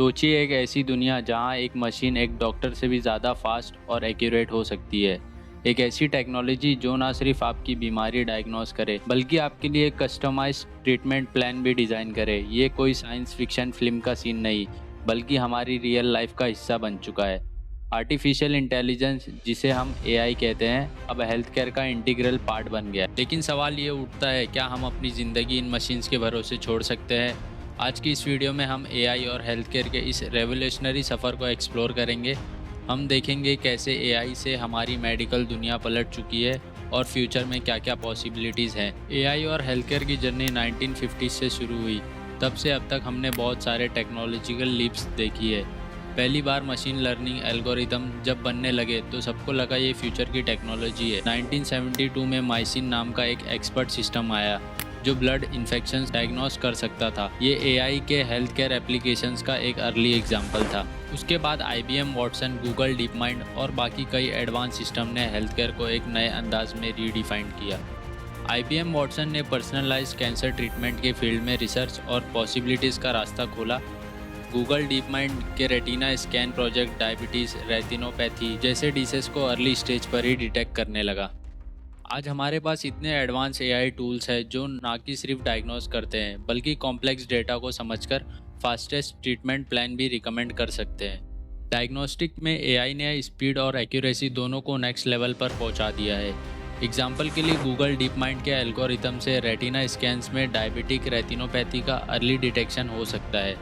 सोचिए एक ऐसी दुनिया जहां एक मशीन एक डॉक्टर से भी ज़्यादा फास्ट और एक्यूरेट हो सकती है। एक ऐसी टेक्नोलॉजी जो ना सिर्फ आपकी बीमारी डायग्नोस करे बल्कि आपके लिए एक कस्टमाइज्ड ट्रीटमेंट प्लान भी डिज़ाइन करे। ये कोई साइंस फिक्शन फिल्म का सीन नहीं, बल्कि हमारी रियल लाइफ का हिस्सा बन चुका है। आर्टिफिशियल इंटेलिजेंस, जिसे हम एआई कहते हैं, अब हेल्थ केयर का इंटीग्रल पार्ट बन गया है। लेकिन सवाल ये उठता है, क्या हम अपनी ज़िंदगी इन मशीन्स के भरोसे छोड़ सकते हैं? आज की इस वीडियो में हम एआई और हेल्थ केयर के इस रेवोल्यूशनरी सफ़र को एक्सप्लोर करेंगे। हम देखेंगे कैसे एआई से हमारी मेडिकल दुनिया पलट चुकी है और फ्यूचर में क्या क्या पॉसिबिलिटीज़ हैं। एआई और हेल्थ केयर की जर्नी 1950 से शुरू हुई। तब से अब तक हमने बहुत सारे टेक्नोलॉजिकल लीप्स देखी है। पहली बार मशीन लर्निंग एल्गोरिदम जब बनने लगे तो सबको लगा ये फ्यूचर की टेक्नोलॉजी है। 1972 में माइसिन नाम का एक एक्सपर्ट सिस्टम आया जो ब्लड इन्फेक्शंस डायग्नोस कर सकता था। ये एआई के हेल्थ केयर एप्लीकेशंस का एक अर्ली एग्जाम्पल था। उसके बाद IBM Watson, Google deep mind और बाकी कई एडवांस सिस्टम ने हेल्थ केयर को एक नए अंदाज में रीडिफाइन किया। IBM वॉटसन ने पर्सनलाइज्ड कैंसर ट्रीटमेंट के फील्ड में रिसर्च और पॉसिबिलिटीज़ का रास्ता खोला। गूगल डीप माइंड के retina scan project diabetes, retinopathy जैसे डिसीज को अर्ली स्टेज पर ही डिटेक्ट करने लगा। आज हमारे पास इतने एडवांस एआई टूल्स हैं जो ना कि सिर्फ डायग्नोस करते हैं बल्कि कॉम्प्लेक्स डेटा को समझकर फास्टेस्ट ट्रीटमेंट प्लान भी रिकमेंड कर सकते हैं। डायग्नोस्टिक में एआई ने स्पीड और एक्यूरेसी दोनों को नेक्स्ट लेवल पर पहुंचा दिया है। एग्जाम्पल के लिए गूगल डीप माइंड के एल्गोरिथम से रेटिना स्कैन्स में डायबिटिक रेटिनोपैथी का अर्ली डिटेक्शन हो सकता है।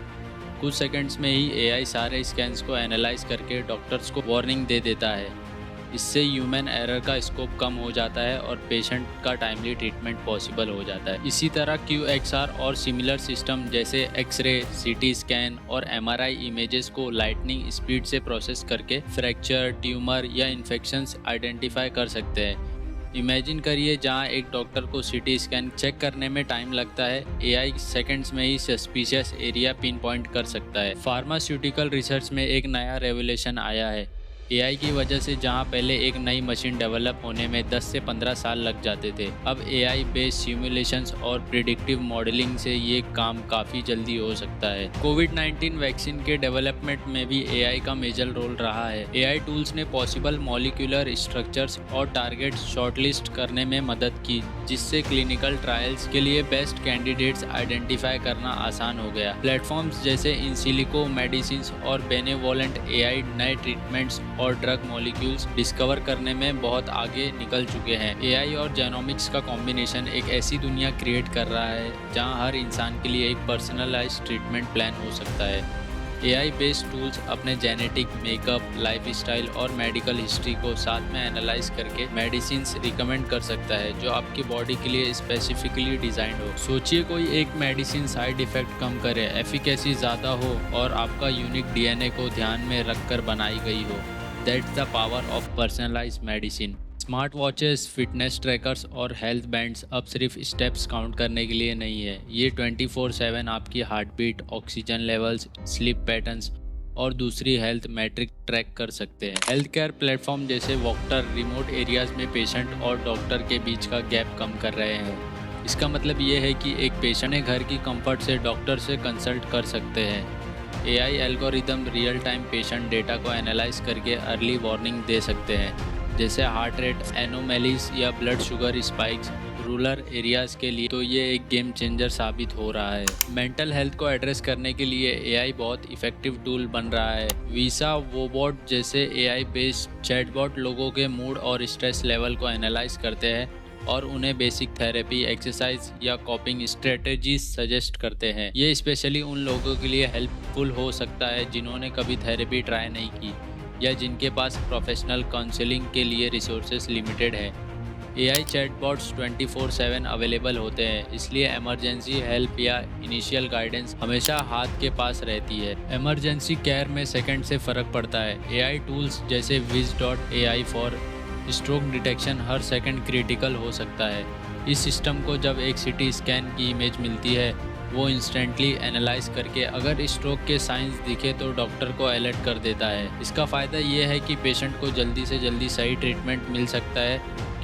कुछ सेकंड्स में ही एआई सारे स्कैन्स को एनालाइज करके डॉक्टर्स को वार्निंग दे देता है। इससे ह्यूमन एरर का स्कोप कम हो जाता है और पेशेंट का टाइमली ट्रीटमेंट पॉसिबल हो जाता है। इसी तरह QXR और सिमिलर सिस्टम जैसे एक्सरे, CT स्कैन और MRI इमेजेस को लाइटनिंग स्पीड से प्रोसेस करके फ्रैक्चर, ट्यूमर या इन्फेक्शंस आइडेंटिफाई कर सकते हैं। इमेजिन करिए, जहां एक डॉक्टर को CT स्कैन चेक करने में टाइम लगता है, एआई सेकंड्स में ही सस्पिशियस एरिया पिन पॉइंट कर सकता है। फार्मास्यूटिकल रिसर्च में एक नया रेवोल्यूशन आया है। एआई की वजह से जहां पहले एक नई मशीन डेवलप होने में 10 से 15 साल लग जाते थे, अब एआई बेस्ड सिमुलेशंस और प्रिडिक्टिव मॉडलिंग से ये काम काफ़ी जल्दी हो सकता है। कोविड-19 वैक्सीन के डेवलपमेंट में भी एआई का मेजर रोल रहा है। एआई टूल्स ने पॉसिबल मॉलिक्यूलर स्ट्रक्चर्स और टारगेट्स शॉर्टलिस्ट करने में मदद की, जिससे क्लिनिकल ट्रायल्स के लिए बेस्ट कैंडिडेट्स आइडेंटिफाई करना आसान हो गया। प्लेटफॉर्म्स जैसे इनसिलिको मेडिसिन्स और बेनेवोलेंट एआई नए ट्रीटमेंट्स और ड्रग मॉलिक्यूल्स डिस्कवर करने में बहुत आगे निकल चुके हैं। एआई और जेनोमिक्स का कॉम्बिनेशन एक ऐसी दुनिया क्रिएट कर रहा है जहां हर इंसान के लिए एक पर्सनलाइज्ड ट्रीटमेंट प्लान हो सकता है। एआई बेस्ड टूल्स अपने जेनेटिक, मेकअप, लाइफस्टाइल और मेडिकल हिस्ट्री को साथ में एनालाइज करके मेडिसिन्स रिकमेंड कर सकता है जो आपकी बॉडी के लिए स्पेसिफिकली डिजाइन हो। सोचिए कोई एक मेडिसिन साइड इफेक्ट कम करे, एफिकेसी ज़्यादा हो और आपका यूनिक DNA को ध्यान में रखकर बनाई गई हो। That's the power of personalized medicine. Smart watches, fitness trackers और हेल्थ बैंड्स अब सिर्फ स्टेप्स काउंट करने के लिए नहीं है। ये 24/7 आपकी heart beat, oxygen levels, sleep patterns और दूसरी हेल्थ मैट्रिक ट्रैक कर सकते हैं। हेल्थ केयर प्लेटफॉर्म जैसे वॉक्टर रिमोट एरियाज में पेशेंट और डॉक्टर के बीच का गैप कम कर रहे हैं। इसका मतलब ये है कि एक पेशेंट ने घर की कंफर्ट से डॉक्टर से कंसल्ट कर सकते हैं। AI algorithm real time patient data को एनालाइज करके अर्ली वार्निंग दे सकते हैं, जैसे हार्ट रेट एनोमैलीज या blood sugar spikes. Rural areas के लिए तो ये एक गेम चेंजर साबित हो रहा है। मेंटल हेल्थ को एड्रेस करने के लिए एआई बहुत इफेक्टिव टूल बन रहा है। वीसा वोबॉट जैसे एआई बेस्ड चैटबॉट लोगों के मूड और स्ट्रेस लेवल को एनालाइज करते हैं और उन्हें बेसिक थेरेपी, एक्सरसाइज या कॉपिंग स्ट्रेटजीज सजेस्ट करते हैं। ये स्पेशली उन लोगों के लिए हेल्पफुल हो सकता है जिन्होंने कभी थेरेपी ट्राई नहीं की या जिनके पास प्रोफेशनल काउंसलिंग के लिए रिसोर्सेज लिमिटेड है। एआई चैटबॉट्स 24/7 अवेलेबल होते हैं, इसलिए इमरजेंसी हेल्प या इनिशियल गाइडेंस हमेशा हाथ के पास रहती है। इमरजेंसी केयर में सेकंड से फ़र्क पड़ता है। एआई टूल्स जैसे Wiz.ai for stroke detection her second critical हो सकता है। इस सिस्टम को जब एक CT स्कैन की इमेज मिलती है, वो इंस्टेंटली एनालाइज करके अगर स्ट्रोक के साइंस दिखे तो डॉक्टर को अलर्ट कर देता है। इसका फ़ायदा ये है कि पेशेंट को जल्दी से जल्दी सही ट्रीटमेंट मिल सकता है,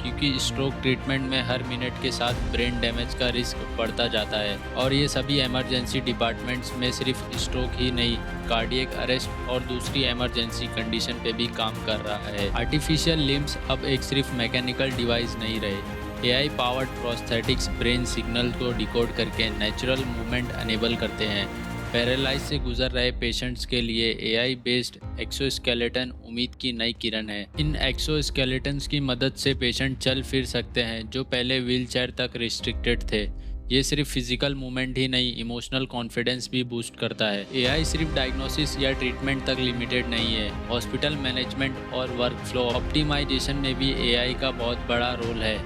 क्योंकि स्ट्रोक ट्रीटमेंट में हर मिनट के साथ ब्रेन डैमेज का रिस्क बढ़ता जाता है और ये सभी इमरजेंसी डिपार्टमेंट्स में सिर्फ स्ट्रोक ही नहीं, कार्डियक अरेस्ट और दूसरी इमरजेंसी कंडीशन पे भी काम कर रहा है। आर्टिफिशियल लिम्स अब एक सिर्फ मैकेनिकल डिवाइस नहीं रहे। AI powered prosthetics brain signal को डिकोड करके नेचुरल मूवमेंट अनेबल करते हैं। पैरालाइज से गुजर रहे पेशेंट्स के लिए एआई बेस्ड एक्सोस्केलेटन उम्मीद की नई किरण है। इन एक्सोस्केलेटन्स की मदद से पेशेंट चल फिर सकते हैं जो पहले व्हीलचेयर तक रिस्ट्रिक्टेड थे। ये सिर्फ फिजिकल मूवमेंट ही नहीं, इमोशनल कॉन्फिडेंस भी बूस्ट करता है। एआई सिर्फ डायग्नोसिस या ट्रीटमेंट तक लिमिटेड नहीं है। हॉस्पिटल मैनेजमेंट और वर्क फ्लो ऑप्टिमाइजेशन में भी एआई का बहुत बड़ा रोल है।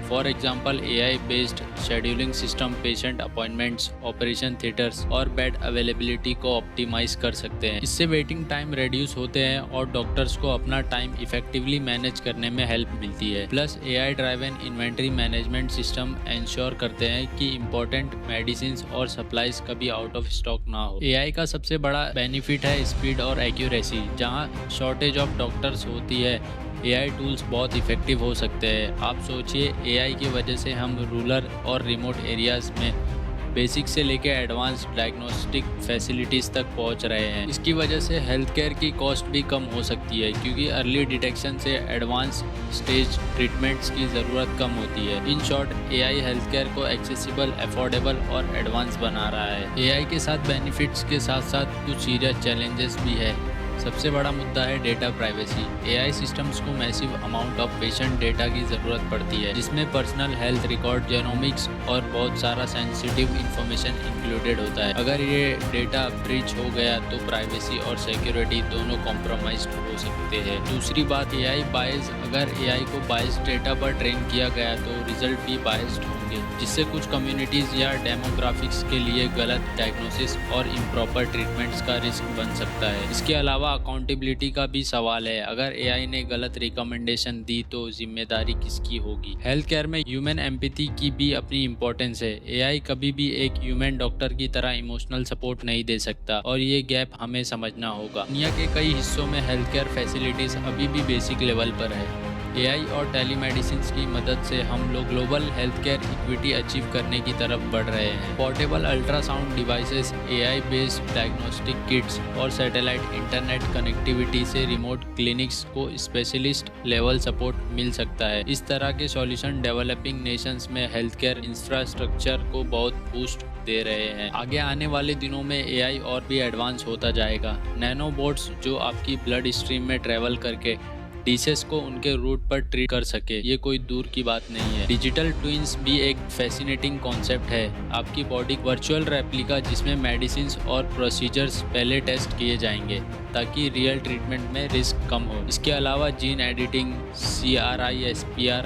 For example AI based scheduling system patient appointments, operation theatres और बेड अवेलेबिलिटी को ऑप्टिमाइज कर सकते हैं। इससे वेटिंग टाइम रिड्यूस होते हैं और डॉक्टर्स को अपना टाइम इफेक्टिवली मैनेज करने में हेल्प मिलती है। Plus AI driven inventory management system ensure करते हैं कि इंपॉर्टेंट मेडिसिन और सप्लाईज कभी आउट ऑफ स्टॉक ना हो। एआई का सबसे बड़ा बेनिफिट है स्पीड और एक्यूरेसी। जहाँ शॉर्टेज ऑफ डॉक्टर्स होती है, एआई टूल्स बहुत इफ़ेक्टिव हो सकते हैं। आप सोचिए, एआई की वजह से हम रूरल और रिमोट एरियाज़ में बेसिक से लेकर एडवांस डायग्नोस्टिक फैसिलिटीज़ तक पहुंच रहे हैं। इसकी वजह से हेल्थ केयर की कॉस्ट भी कम हो सकती है क्योंकि अर्ली डिटेक्शन से एडवांस स्टेज ट्रीटमेंट्स की ज़रूरत कम होती है। In short, AI health care को एक्सेसिबल, अफोर्डेबल और एडवांस बना रहा है। एआई के साथ बेनिफिट्स के साथ साथ कुछ सीरियस चैलेंजेस भी है। सबसे बड़ा मुद्दा है डेटा प्राइवेसी। एआई सिस्टम्स को massive amount of patient data की ज़रूरत पड़ती है, जिसमें पर्सनल हेल्थ रिकॉर्ड, जेनोमिक्स और बहुत सारा सेंसिटिव इंफॉर्मेशन इंक्लूडेड होता है। अगर ये डेटा ब्रीच हो गया तो प्राइवेसी और सिक्योरिटी दोनों कॉम्प्रोमाइज हो सकते हैं। दूसरी बात, एआई बायस। अगर एआई को बायस्ड डेटा पर ट्रेन किया गया तो रिजल्ट भी बायस्ड होंगे, जिससे कुछ कम्युनिटीज़ या डेमोग्राफिक्स के लिए गलत डायग्नोसिस और इम्प्रॉपर ट्रीटमेंट्स का रिस्क बन सकता है। इसके अलावा अकाउंटेबिलिटी का भी सवाल है। अगर एआई ने गलत रिकमेंडेशन दी तो जिम्मेदारी किसकी होगी? हेल्थ केयर में ह्यूमन एम्पैथी की भी अपनी इम्पोर्टेंस है। एआई कभी भी एक ह्यूमन डॉक्टर की तरह इमोशनल सपोर्ट नहीं दे सकता और ये गैप हमें समझना होगा। दुनिया के कई हिस्सों में हेल्थ केयर फैसिलिटीज अभी भी बेसिक लेवल पर है। एआई और टेलीमेडिसिन की मदद से हम लोग global health care equity achieve करने की तरफ बढ़ रहे हैं। Portable ultrasound devices, AI based diagnostic kits और सैटेलाइट इंटरनेट कनेक्टिविटी से रिमोट क्लिनिक्स को स्पेशलिस्ट लेवल सपोर्ट मिल सकता है। इस तरह के सॉल्यूशन डेवलपिंग नेशंस में हेल्थ केयर इंफ्रास्ट्रक्चर को बहुत बूस्ट दे रहे हैं। आगे आने वाले दिनों में एआई और भी एडवांस होता जाएगा। नैनोबोट्स जो आपकी ब्लड स्ट्रीम में ट्रेवल करके डिसीज को उनके रूट पर ट्रीट कर सके, ये कोई दूर की बात नहीं है। डिजिटल ट्विन्स भी एक फैसिनेटिंग कॉन्सेप्ट है। आपकी बॉडी वर्चुअल रेप्लिका जिसमें मेडिसिन और प्रोसीजर्स पहले टेस्ट किए जाएंगे ताकि रियल ट्रीटमेंट में रिस्क कम हो। इसके अलावा जीन एडिटिंग, CRISPR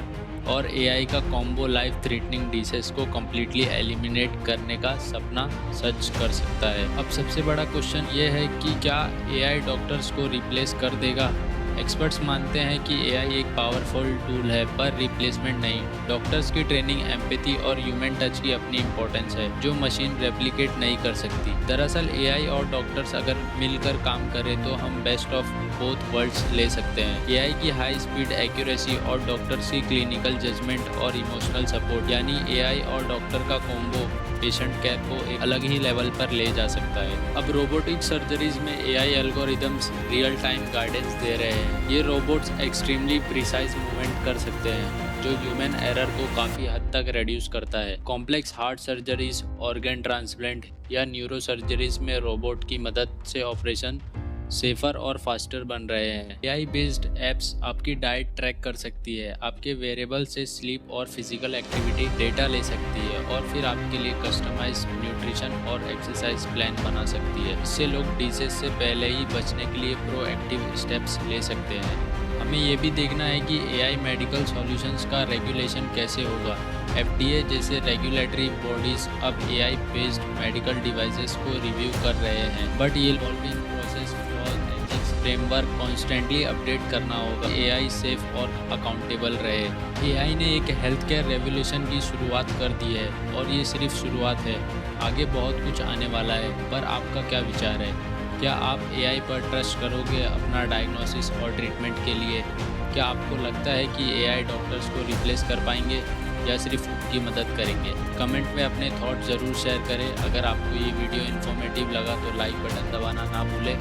और एआई का कॉम्बो लाइफ थ्रेटनिंग डिसीज को कम्प्लीटली एलिमिनेट करने का सपना सच कर सकता है। अब सबसे बड़ा क्वेश्चन ये है कि क्या एआई डॉक्टर्स को रिप्लेस कर देगा? एक्सपर्ट्स मानते हैं कि एआई एक पावरफुल टूल है पर रिप्लेसमेंट नहीं। डॉक्टर्स की ट्रेनिंग, एम्पैथी और ह्यूमन टच की अपनी इंपॉर्टेंस है जो मशीन रेप्लिकेट नहीं कर सकती। दरअसल एआई और डॉक्टर्स अगर मिलकर काम करें तो हम बेस्ट ऑफ बोथ वर्ल्ड्स ले सकते हैं। एआई की हाई स्पीड, एक्यूरेसी और डॉक्टर्स की क्लिनिकल जजमेंट और इमोशनल सपोर्ट, यानी एआई और डॉक्टर का कॉम्बो पेशेंट केयर को एक अलग ही लेवल पर ले जा सकता है। अब रोबोटिक सर्जरीज में AI algorithms real time guidance दे रहे हैं। ये रोबोट्स एक्सट्रीमली प्रिसाइज मूवमेंट कर सकते हैं जो ह्यूमन एरर को काफ़ी हद तक रिड्यूस करता है। Complex heart surgeries, organ transplant या न्यूरो सर्जरीज में रोबोट की मदद से ऑपरेशन सेफर और फास्टर बन रहे हैं। एआई बेस्ड एप्स आपकी डाइट ट्रैक कर सकती है, आपके वेरिएबल से स्लीप और फिजिकल एक्टिविटी डेटा ले सकती है और फिर आपके लिए कस्टमाइज न्यूट्रिशन और एक्सरसाइज प्लान बना सकती है। इससे लोग डिसीज से पहले ही बचने के लिए प्रोएक्टिव स्टेप्स ले सकते हैं। हमें ये भी देखना है कि एआई मेडिकल सॉल्यूशंस का रेगुलेशन कैसे होगा। FDA जैसे रेगुलेटरी बॉडीज अब एआई बेस्ड मेडिकल डिवाइसेस को रिव्यू कर रहे हैं, बट ये evolving process framework constantly update करना होगा। एआई सेफ और अकाउंटेबल रहे। एआई ने एक हेल्थ केयर रेवोल्यूशन की शुरुआत कर दी है और ये सिर्फ शुरुआत है। आगे बहुत कुछ आने वाला है, पर आपका क्या विचार है? क्या आप एआई पर ट्रस्ट करोगे अपना डायग्नोसिस और ट्रीटमेंट के लिए? क्या आपको लगता है कि एआई डॉक्टर्स को रिप्लेस कर पाएंगे या सिर्फ उनकी मदद करेंगे? कमेंट में अपने थॉट ज़रूर शेयर करें। अगर आपको ये वीडियो इन्फॉर्मेटिव लगा तो लाइक बटन दबाना ना भूलें।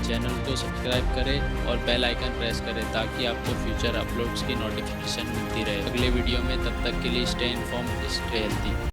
चैनल को सब्सक्राइब करें और बेल आइकन प्रेस करें ताकि आपको फ्यूचर अपलोड्स की नोटिफिकेशन मिलती रहे। अगले वीडियो में, तब तक के लिए स्टे इन्फॉर्म्ड, स्टे हेल्थी।